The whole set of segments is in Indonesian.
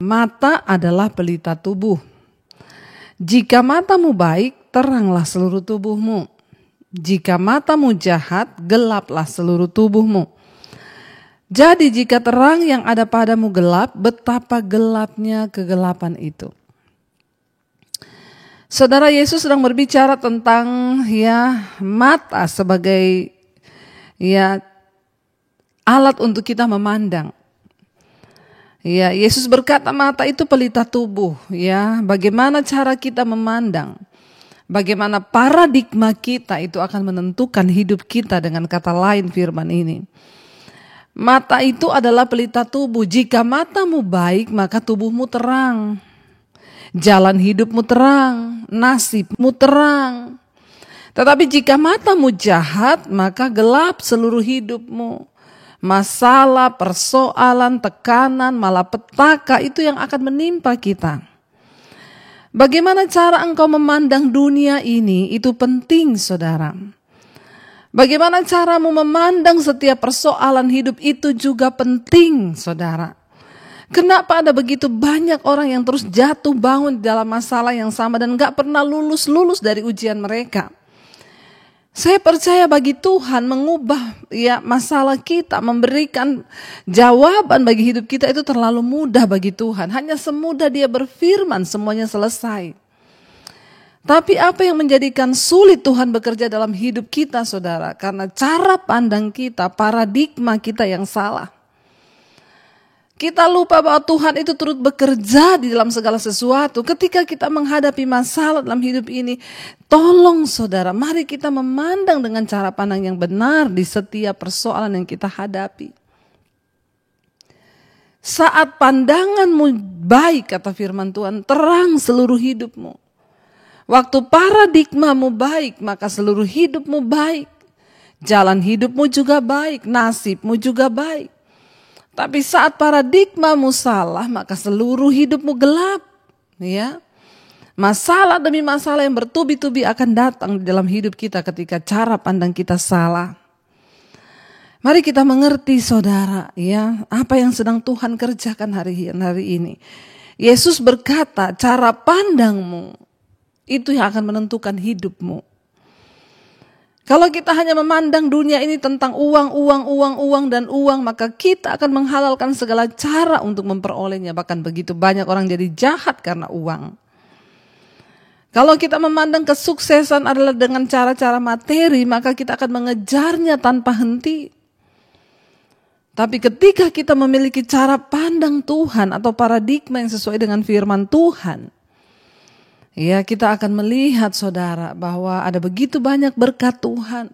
Mata adalah pelita tubuh. Jika matamu baik, teranglah seluruh tubuhmu. Jika matamu jahat, gelaplah seluruh tubuhmu. Jadi jika terang yang ada padamu gelap, betapa gelapnya kegelapan itu. Saudara, Yesus sedang berbicara tentang mata sebagai alat untuk kita memandang. Yesus berkata mata itu pelita tubuh. Bagaimana cara kita memandang? Bagaimana paradigma kita itu akan menentukan hidup kita, dengan kata lain firman ini. Mata itu adalah pelita tubuh. Jika matamu baik, maka tubuhmu terang. Jalan hidupmu terang, nasibmu terang. Tetapi jika matamu jahat, maka gelap seluruh hidupmu. Masalah, persoalan, tekanan, malapetaka itu yang akan menimpa kita. Bagaimana cara engkau memandang dunia ini, itu penting, saudara. Bagaimana caramu memandang setiap persoalan hidup, itu juga penting, saudara. Kenapa ada begitu banyak orang yang terus jatuh bangun di dalam masalah yang sama dan gak pernah lulus dari ujian mereka? Saya percaya bagi Tuhan mengubah masalah kita, memberikan jawaban bagi hidup kita itu terlalu mudah bagi Tuhan. Hanya semudah Dia berfirman semuanya selesai. Tapi apa yang menjadikan sulit Tuhan bekerja dalam hidup kita, saudara? Karena cara pandang kita, paradigma kita yang salah. Kita lupa bahwa Tuhan itu turut bekerja di dalam segala sesuatu. Ketika kita menghadapi masalah dalam hidup ini, tolong saudara, mari kita memandang dengan cara pandang yang benar di setiap persoalan yang kita hadapi. Saat pandanganmu baik, kata firman Tuhan, terang seluruh hidupmu. Waktu paradigmamu baik, maka seluruh hidupmu baik. Jalan hidupmu juga baik, nasibmu juga baik. Tapi saat paradigmamu salah, maka seluruh hidupmu gelap. Masalah demi masalah yang bertubi-tubi akan datang di dalam hidup kita ketika cara pandang kita salah. Mari kita mengerti, saudara, apa yang sedang Tuhan kerjakan hari ini. Yesus berkata, cara pandangmu itu yang akan menentukan hidupmu. Kalau kita hanya memandang dunia ini tentang uang, maka kita akan menghalalkan segala cara untuk memperolehnya. Bahkan begitu banyak orang jadi jahat karena uang. Kalau kita memandang kesuksesan adalah dengan cara-cara materi, maka kita akan mengejarnya tanpa henti. Tapi ketika kita memiliki cara pandang Tuhan atau paradigma yang sesuai dengan firman Tuhan, kita akan melihat, saudara, bahwa ada begitu banyak berkat Tuhan.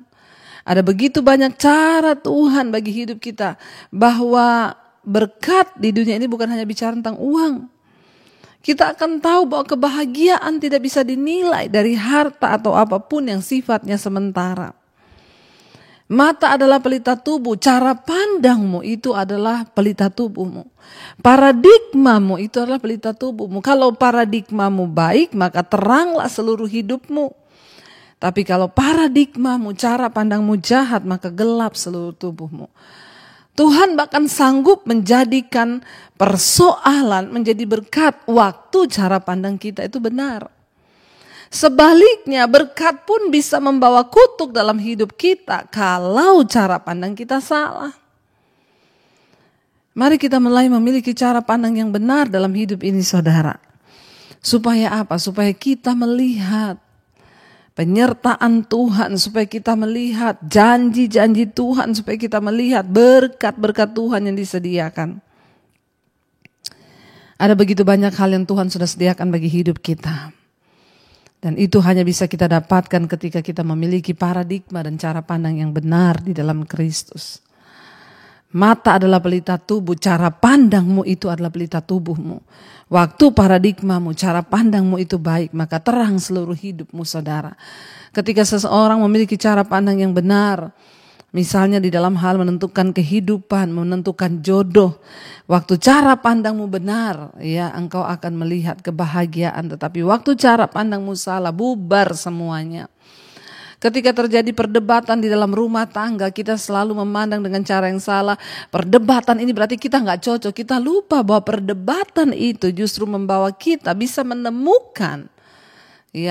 Ada begitu banyak cara Tuhan bagi hidup kita. Bahwa berkat di dunia ini bukan hanya bicara tentang uang. Kita akan tahu bahwa kebahagiaan tidak bisa dinilai dari harta atau apapun yang sifatnya sementara. Mata adalah pelita tubuh, cara pandangmu itu adalah pelita tubuhmu. Paradigmamu itu adalah pelita tubuhmu. Kalau paradigmamu baik, maka teranglah seluruh hidupmu. Tapi kalau paradigmamu, cara pandangmu jahat, maka gelap seluruh tubuhmu. Tuhan bahkan sanggup menjadikan persoalan menjadi berkat waktu cara pandang kita itu benar. Sebaliknya, berkat pun bisa membawa kutuk dalam hidup kita kalau cara pandang kita salah. Mari kita mulai memiliki cara pandang yang benar dalam hidup ini, saudara. Supaya apa? Supaya kita melihat penyertaan Tuhan, supaya kita melihat janji-janji Tuhan, supaya kita melihat berkat-berkat Tuhan yang disediakan. Ada begitu banyak hal yang Tuhan sudah sediakan bagi hidup kita. Dan itu hanya bisa kita dapatkan ketika kita memiliki paradigma dan cara pandang yang benar di dalam Kristus. Mata adalah pelita tubuh, cara pandangmu itu adalah pelita tubuhmu. Waktu paradigmamu, cara pandangmu itu baik, maka terang seluruh hidupmu, saudara. Ketika seseorang memiliki cara pandang yang benar, misalnya di dalam hal menentukan kehidupan, menentukan jodoh. Waktu cara pandangmu benar, engkau akan melihat kebahagiaan. Tetapi waktu cara pandangmu salah, bubar semuanya. Ketika terjadi perdebatan di dalam rumah tangga, kita selalu memandang dengan cara yang salah. Perdebatan ini berarti kita nggak cocok. Kita lupa bahwa perdebatan itu justru membawa kita bisa menemukan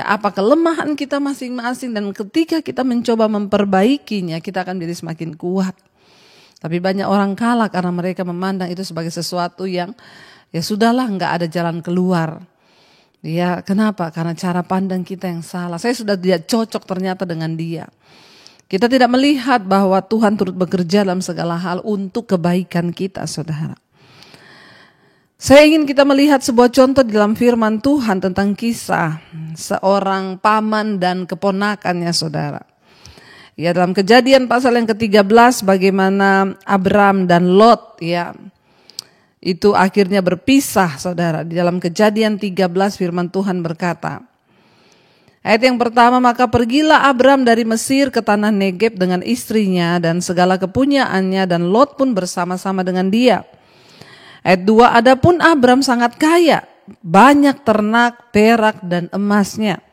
apa kelemahan kita masing-masing, dan ketika kita mencoba memperbaikinya, kita akan menjadi semakin kuat. Tapi banyak orang kalah karena mereka memandang itu sebagai sesuatu yang sudahlah, nggak ada jalan keluar. Kenapa? Karena cara pandang kita yang salah. Saya sudah tidak cocok ternyata dengan dia. Kita tidak melihat bahwa Tuhan turut bekerja dalam segala hal untuk kebaikan kita, saudara. Saya ingin kita melihat sebuah contoh di dalam firman Tuhan tentang kisah seorang paman dan keponakannya, saudara. Dalam Kejadian pasal yang ke-13, bagaimana Abram dan Lot itu akhirnya berpisah, saudara. Di dalam Kejadian 13 firman Tuhan berkata, ayat yang pertama, maka pergilah Abram dari Mesir ke tanah Negeb dengan istrinya dan segala kepunyaannya, dan Lot pun bersama-sama dengan dia. Ayat 2, adapun Abram sangat kaya, banyak ternak, perak dan emasnya.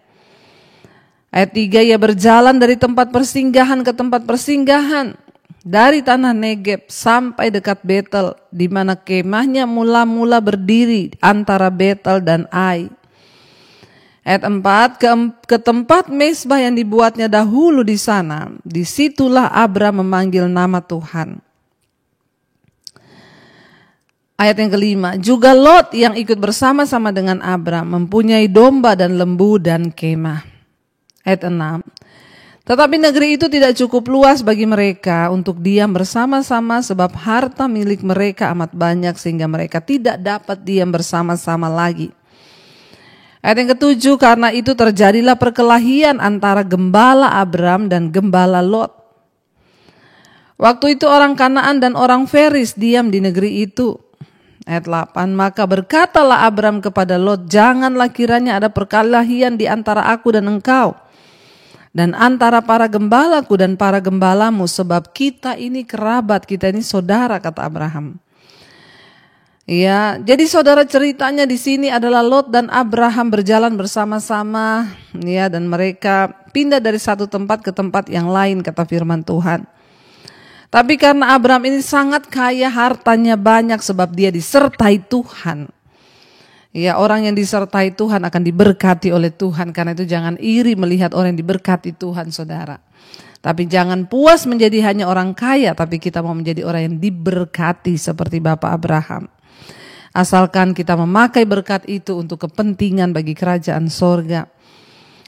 Ayat 3, ia berjalan dari tempat persinggahan ke tempat persinggahan, dari tanah Negeb sampai dekat Betel, di mana kemahnya mula-mula berdiri antara Betel dan Ai. Ayat 4, ke tempat mezbah yang dibuatnya dahulu di sana, disitulah Abram memanggil nama Tuhan. Ayat yang kelima, juga Lot yang ikut bersama-sama dengan Abram mempunyai domba dan lembu dan kemah. Ayat 6, tetapi negeri itu tidak cukup luas bagi mereka untuk diam bersama-sama, sebab harta milik mereka amat banyak sehingga mereka tidak dapat diam bersama-sama lagi. Ayat yang ketujuh, karena itu terjadilah perkelahian antara gembala Abram dan gembala Lot. Waktu itu orang Kanaan dan orang Feris diam di negeri itu. Ayat 8, maka berkatalah Abram kepada Lot, janganlah kiranya ada perkelahian di antara aku dan engkau, dan antara para gembalaku dan para gembalamu, sebab kita ini kerabat, kita ini saudara, kata Abraham. Jadi saudara, ceritanya di sini adalah Lot dan Abraham berjalan bersama-sama, dan mereka pindah dari satu tempat ke tempat yang lain, kata firman Tuhan. Tapi karena Abraham ini sangat kaya, hartanya banyak sebab dia disertai Tuhan. Orang yang disertai Tuhan akan diberkati oleh Tuhan. Karena itu jangan iri melihat orang yang diberkati Tuhan, saudara. Tapi jangan puas menjadi hanya orang kaya, tapi kita mau menjadi orang yang diberkati seperti Bapak Abraham. Asalkan kita memakai berkat itu untuk kepentingan bagi kerajaan sorga.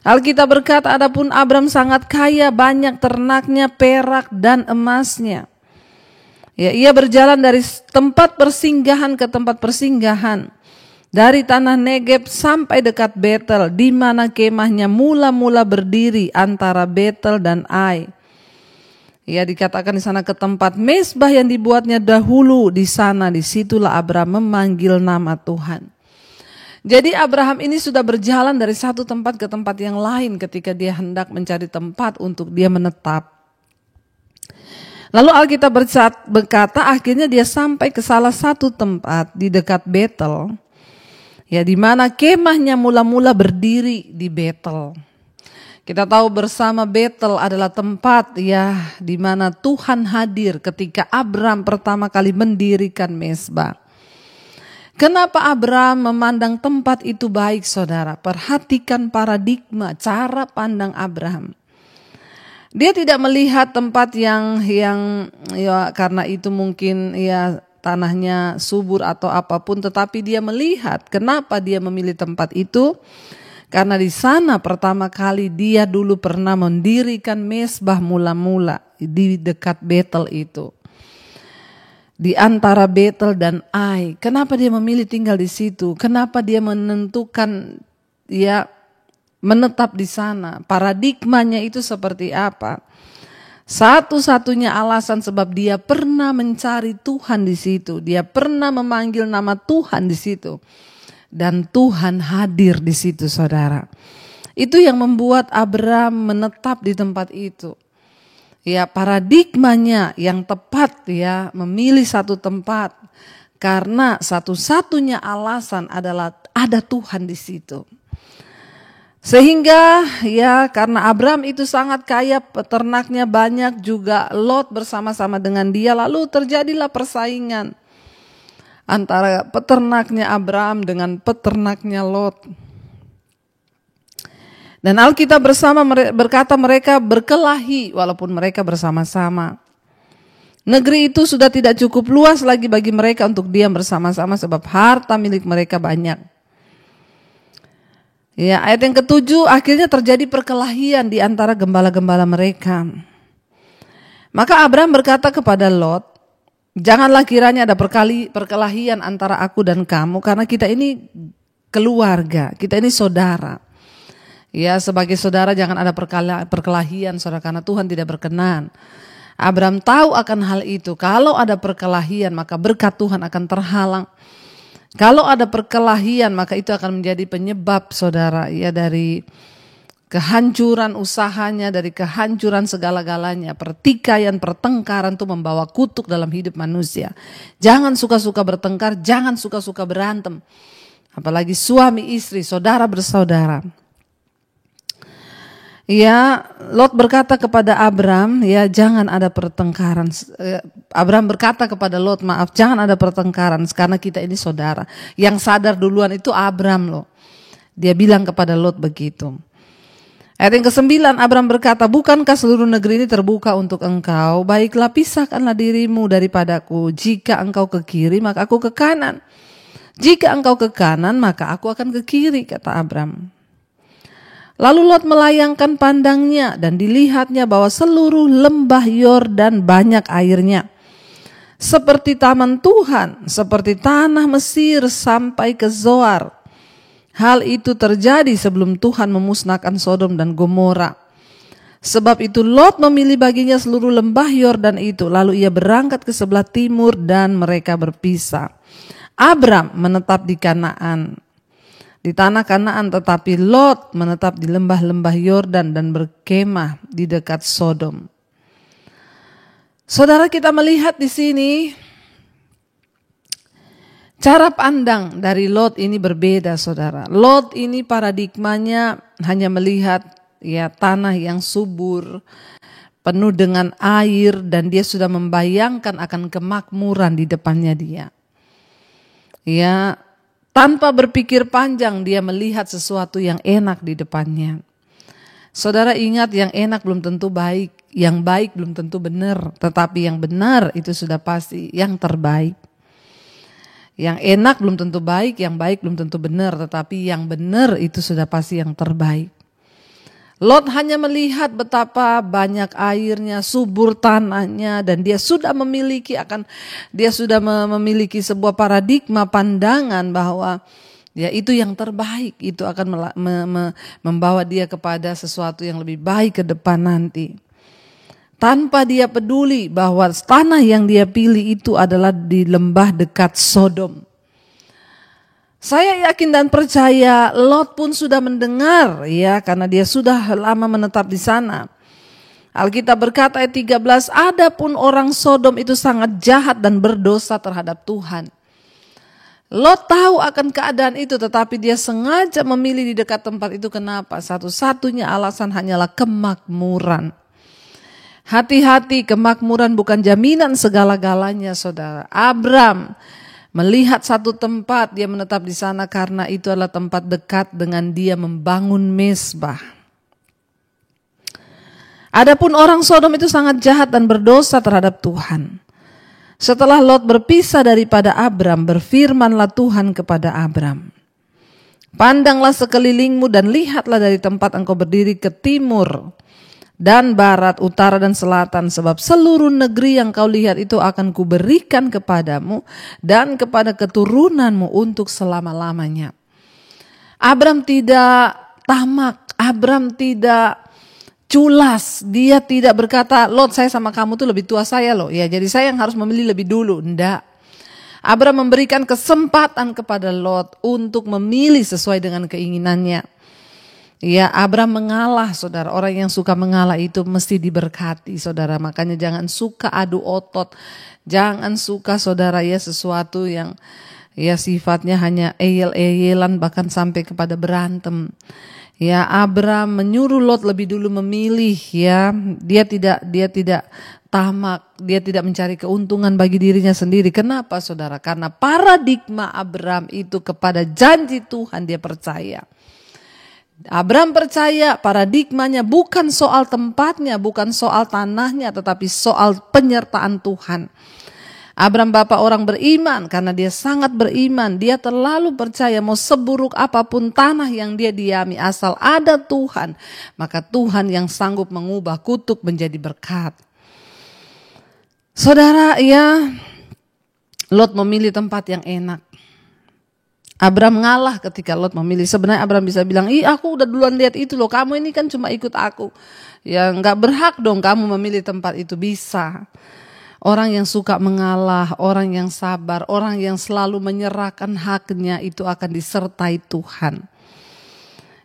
Alkitab berkata, adapun Abram sangat kaya, banyak ternaknya, perak dan emasnya. Ia berjalan dari tempat persinggahan ke tempat persinggahan, dari tanah Negeb sampai dekat Betel, di mana kemahnya mula-mula berdiri antara Betel dan Ai. Dikatakan di sana ke tempat mezbah yang dibuatnya dahulu di sana, disitulah Abram memanggil nama Tuhan. Jadi Abraham ini sudah berjalan dari satu tempat ke tempat yang lain ketika dia hendak mencari tempat untuk dia menetap. Lalu Alkitab berkata akhirnya dia sampai ke salah satu tempat di dekat Betel, di mana kemahnya mula-mula berdiri di Betel. Kita tahu bersama Betel adalah tempat di mana Tuhan hadir ketika Abram pertama kali mendirikan mezbah. Kenapa Abram memandang tempat itu baik, saudara? Perhatikan paradigma, cara pandang Abraham. Dia tidak melihat tempat yang karena itu mungkin tanahnya subur atau apapun, tetapi dia melihat kenapa dia memilih tempat itu. Karena di sana pertama kali dia dulu pernah mendirikan mezbah mula-mula di dekat Betel itu. Di antara Betel dan Ai. Kenapa dia memilih tinggal di situ? Kenapa dia menentukan menetap di sana? Paradigmanya itu seperti apa? Satu-satunya alasan sebab dia pernah mencari Tuhan di situ. Dia pernah memanggil nama Tuhan di situ. Dan Tuhan hadir di situ, saudara. Itu yang membuat Abram menetap di tempat itu. Paradigmanya yang tepat memilih satu tempat karena satu-satunya alasan adalah ada Tuhan di situ. Sehingga ya karena Abram itu sangat kaya, peternaknya banyak, juga Lot bersama-sama dengan dia, lalu terjadilah persaingan antara peternaknya Abram dengan peternaknya Lot. Dan Alkitab berkata mereka berkelahi walaupun mereka bersama-sama. Negeri itu sudah tidak cukup luas lagi bagi mereka untuk diam bersama-sama sebab harta milik mereka banyak. Ya, ayat yang ke-7, akhirnya terjadi perkelahian di antara gembala-gembala mereka. Maka Abram berkata kepada Lot, janganlah kiranya ada perkelahian antara aku dan kamu, karena kita ini keluarga, kita ini saudara. Ya, sebagai saudara jangan ada perkelahian, saudara, karena Tuhan tidak berkenan. Abram tahu akan hal itu. Kalau ada perkelahian, maka berkat Tuhan akan terhalang. Kalau ada perkelahian, maka itu akan menjadi penyebab, saudara, ya, dari kehancuran usahanya, dari kehancuran segala-galanya. Pertikaian, pertengkaran itu membawa kutuk dalam hidup manusia. Jangan suka-suka bertengkar, jangan suka-suka berantem. Apalagi suami istri, saudara bersaudara. Ya, Lot berkata kepada Abram, ya, jangan ada pertengkaran. Abram berkata kepada Lot, maaf, jangan ada pertengkaran karena kita ini saudara. Yang sadar duluan itu Abram loh. Dia bilang kepada Lot begitu. Ayat yang ke-9, Abram berkata, bukankah seluruh negeri ini terbuka untuk engkau? Baiklah, pisahkanlah dirimu daripadaku. Jika engkau ke kiri, maka aku ke kanan. Jika engkau ke kanan, maka aku akan ke kiri, kata Abram. Lalu Lot melayangkan pandangnya dan dilihatnya bahwa seluruh lembah Yordan banyak airnya. Seperti taman Tuhan, seperti tanah Mesir sampai ke Zoar. Hal itu terjadi sebelum Tuhan memusnahkan Sodom dan Gomora. Sebab itu Lot memilih baginya seluruh lembah Yordan itu. Lalu ia berangkat ke sebelah timur dan mereka berpisah. Abram menetap di Kanaan, di tanah Kanaan, tetapi Lot menetap di lembah-lembah Yordan dan berkemah di dekat Sodom. Saudara, kita melihat di sini cara pandang dari Lot ini berbeda, saudara. Lot ini paradigmanya hanya melihat, ya, tanah yang subur, penuh dengan air, dan dia sudah membayangkan akan kemakmuran di depannya dia. Ya, tanpa berpikir panjang dia melihat sesuatu yang enak di depannya. Saudara, ingat, yang enak belum tentu baik, yang baik belum tentu benar, tetapi yang benar itu sudah pasti yang terbaik. Yang enak belum tentu baik, yang baik belum tentu benar, tetapi yang benar itu sudah pasti yang terbaik. Lot hanya melihat betapa banyak airnya, subur tanahnya, dan dia sudah memiliki sebuah paradigma pandangan bahwa ya itu yang terbaik, itu akan membawa dia kepada sesuatu yang lebih baik ke depan nanti. Tanpa dia peduli bahwa tanah yang dia pilih itu adalah di lembah dekat Sodom. Saya yakin dan percaya Lot pun sudah mendengar, ya, karena dia sudah lama menetap di sana. Alkitab berkata ayat 13, adapun orang Sodom itu sangat jahat dan berdosa terhadap Tuhan. Lot tahu akan keadaan itu, tetapi dia sengaja memilih di dekat tempat itu. Kenapa? Satu-satunya alasan hanyalah kemakmuran. Hati-hati, kemakmuran bukan jaminan segala-galanya, saudara. Abram melihat satu tempat, dia menetap di sana karena itu adalah tempat dekat dengan dia membangun mezbah. Adapun orang Sodom itu sangat jahat dan berdosa terhadap Tuhan. Setelah Lot berpisah daripada Abram, berfirmanlah Tuhan kepada Abram, pandanglah sekelilingmu dan lihatlah dari tempat engkau berdiri ke timur dan barat, utara dan selatan, sebab seluruh negeri yang kau lihat itu akan kuberikan kepadamu dan kepada keturunanmu untuk selama-lamanya. Abram tidak tamak, Abram tidak culas, dia tidak berkata, Lot, saya sama kamu tuh lebih tua saya loh, ya, jadi saya yang harus memilih lebih dulu. Enggak. Abram memberikan kesempatan kepada Lot untuk memilih sesuai dengan keinginannya. Ya, Abram mengalah, saudara. Orang yang suka mengalah itu mesti diberkati, saudara. Makanya jangan suka adu otot. Jangan suka, saudara, ya, sesuatu yang ya sifatnya hanya eyel-eyelan, bahkan sampai kepada berantem. Ya, Abram menyuruh Lot lebih dulu memilih, ya. Dia tidak tamak, dia tidak mencari keuntungan bagi dirinya sendiri. Kenapa, Saudara? Karena paradigma Abram itu kepada janji Tuhan dia percaya. Abram percaya paradigmanya bukan soal tempatnya, bukan soal tanahnya, tetapi soal penyertaan Tuhan. Abram bapak orang beriman, karena dia sangat beriman. Dia terlalu percaya mau seburuk apapun tanah yang dia diami, asal ada Tuhan, maka Tuhan yang sanggup mengubah kutuk menjadi berkat. Saudara, ya, Lot memilih tempat yang enak. Abram ngalah ketika Lot memilih. Sebenarnya Abram bisa bilang, aku udah duluan lihat itu loh, kamu ini kan cuma ikut aku. Ya gak berhak dong kamu memilih tempat itu. Bisa. Orang yang suka mengalah, orang yang sabar, orang yang selalu menyerahkan haknya itu akan disertai Tuhan.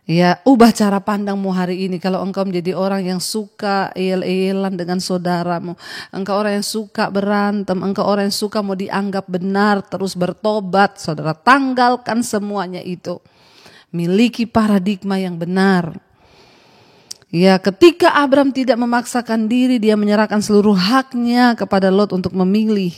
Ya, ubah cara pandangmu hari ini. Kalau engkau menjadi orang yang suka eyel-eyelan dengan saudaramu, engkau orang yang suka berantem, engkau orang yang suka mau dianggap benar, terus bertobat, saudara, tanggalkan semuanya itu. Miliki paradigma yang benar. Ya, ketika Abram tidak memaksakan diri, dia menyerahkan seluruh haknya kepada Lot untuk memilih.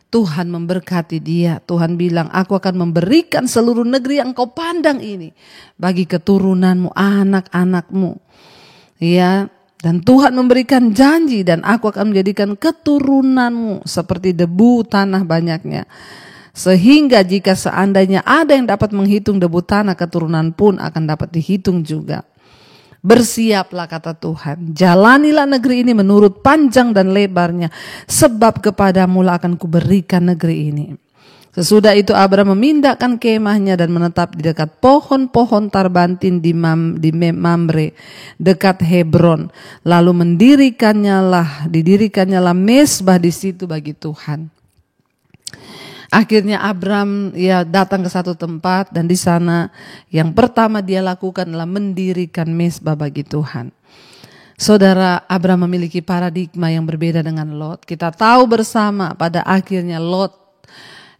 Tuhan memberkati dia. Tuhan bilang, aku akan memberikan seluruh negeri yang kau pandang ini bagi keturunanmu, anak-anakmu. Ya, dan Tuhan memberikan janji, dan aku akan menjadikan keturunanmu seperti debu tanah banyaknya. Sehingga jika seandainya ada yang dapat menghitung debu tanah, keturunan pun akan dapat dihitung juga. Bersiaplah, kata Tuhan, jalanilah negeri ini menurut panjang dan lebarnya, sebab kepadamu lah akan kuberikan negeri ini. Sesudah itu Abram memindahkan kemahnya dan menetap di dekat pohon-pohon tarbantin di Mamre, dekat Hebron. Lalu didirikannya mezbah di situ bagi Tuhan. Akhirnya Abram datang ke satu tempat, dan di sana yang pertama dia lakukan adalah mendirikan mezbah bagi Tuhan. Saudara, Abram memiliki paradigma yang berbeda dengan Lot. Kita tahu bersama pada akhirnya Lot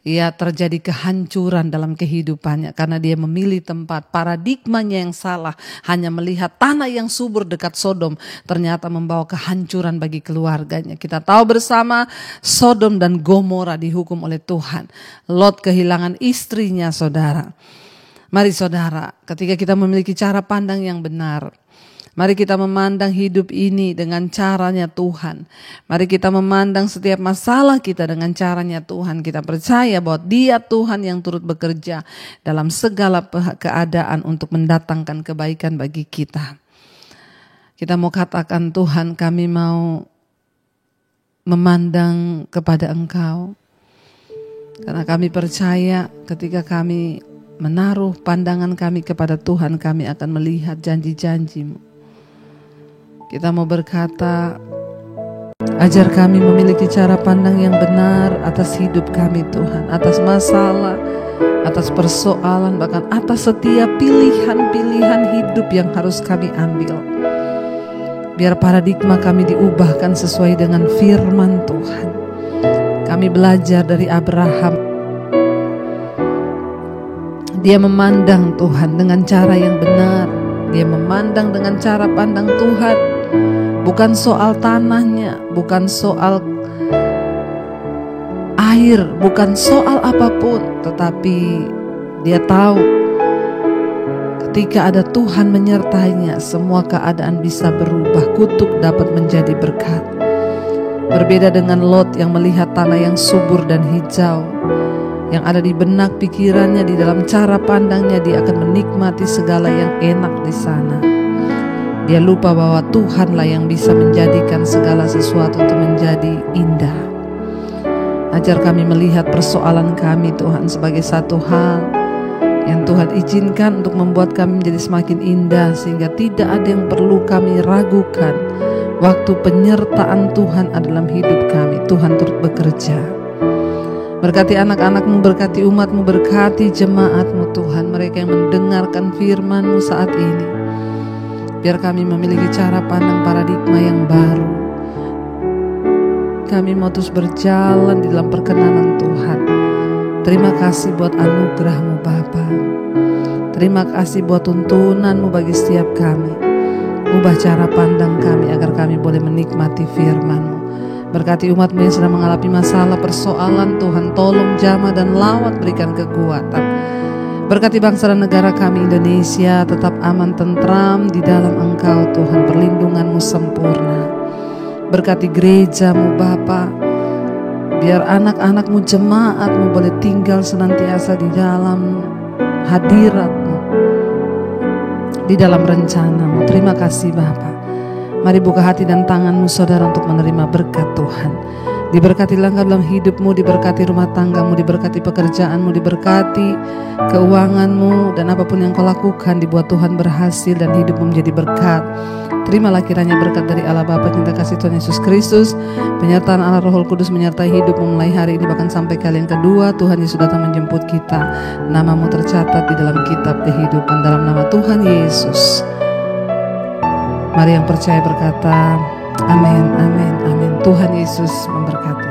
terjadi kehancuran dalam kehidupannya karena dia memilih tempat. Paradigmanya yang salah, hanya melihat tanah yang subur dekat Sodom, ternyata membawa kehancuran bagi keluarganya. Kita tahu bersama Sodom dan Gomora dihukum oleh Tuhan. Lot kehilangan istrinya, saudara. Mari saudara, ketika kita memiliki cara pandang yang benar, mari kita memandang hidup ini dengan caranya Tuhan. Mari kita memandang setiap masalah kita dengan caranya Tuhan. Kita percaya bahwa Dia Tuhan yang turut bekerja dalam segala keadaan untuk mendatangkan kebaikan bagi kita. Kita mau katakan, Tuhan, kami mau memandang kepada Engkau. Karena kami percaya ketika kami menaruh pandangan kami kepada Tuhan, kami akan melihat janji-janji-Mu. Kita mau berkata, ajar kami memiliki cara pandang yang benar atas hidup kami Tuhan, atas masalah, atas persoalan, bahkan atas setiap pilihan-pilihan hidup yang harus kami ambil. Biar paradigma kami diubahkan sesuai dengan firman Tuhan. Kami belajar dari Abraham. Dia memandang Tuhan dengan cara yang benar. Dia memandang dengan cara pandang Tuhan. Bukan soal tanahnya, bukan soal air, bukan soal apapun, tetapi dia tahu ketika ada Tuhan menyertainya, semua keadaan bisa berubah, kutuk dapat menjadi berkat. Berbeda dengan Lot yang melihat tanah yang subur dan hijau, yang ada di benak pikirannya, di dalam cara pandangnya, dia akan menikmati segala yang enak di sana. Dia lupa bahwa Tuhanlah yang bisa menjadikan segala sesuatu itu menjadi indah. Ajar kami melihat persoalan kami Tuhan sebagai satu hal yang Tuhan izinkan untuk membuat kami menjadi semakin indah, sehingga tidak ada yang perlu kami ragukan. Waktu penyertaan Tuhan dalam hidup kami, Tuhan turut bekerja. Berkati anak-anak-Mu, berkati umat-Mu, berkati jemaat-Mu Tuhan, mereka yang mendengarkan firman-Mu saat ini. Biar kami memiliki cara pandang paradigma yang baru. Kami mau terus berjalan di dalam perkenanan Tuhan. Terima kasih buat anugerah-Mu Bapa. Terima kasih buat tuntunan-Mu bagi setiap kami. Ubah cara pandang kami agar kami boleh menikmati firman-Mu. Berkati umat-Mu yang sedang mengalami masalah, persoalan, Tuhan tolong jamah dan lawat, berikan kekuatan. Berkati bangsa dan negara kami Indonesia tetap aman tentram di dalam Engkau Tuhan, perlindungan-Mu sempurna. Berkati gereja-Mu Bapa, biar anak-anak-Mu, jemaat-Mu boleh tinggal senantiasa di dalam hadirat-Mu, di dalam rencana-Mu. Terima kasih Bapa. Mari buka hati dan tangan-Mu saudara untuk menerima berkat Tuhan. Diberkati langkah dalam hidup-Mu, diberkati rumah tangga-Mu, diberkati pekerjaan-Mu, diberkati keuangan-Mu, dan apapun yang Kau lakukan dibuat Tuhan berhasil dan hidup-Mu menjadi berkat. Terimalah kiranya berkat dari Allah Bapa, cinta kasih Tuhan Yesus Kristus, penyertaan Allah Roh Kudus menyertai hidup-Mu mulai hari ini bahkan sampai kali yang kedua Tuhan Yesus datang menjemput kita. Nama-Mu tercatat di dalam kitab kehidupan, dalam nama Tuhan Yesus. Mari yang percaya berkata, amin, amin, amin. Tuhan Yesus memberkati.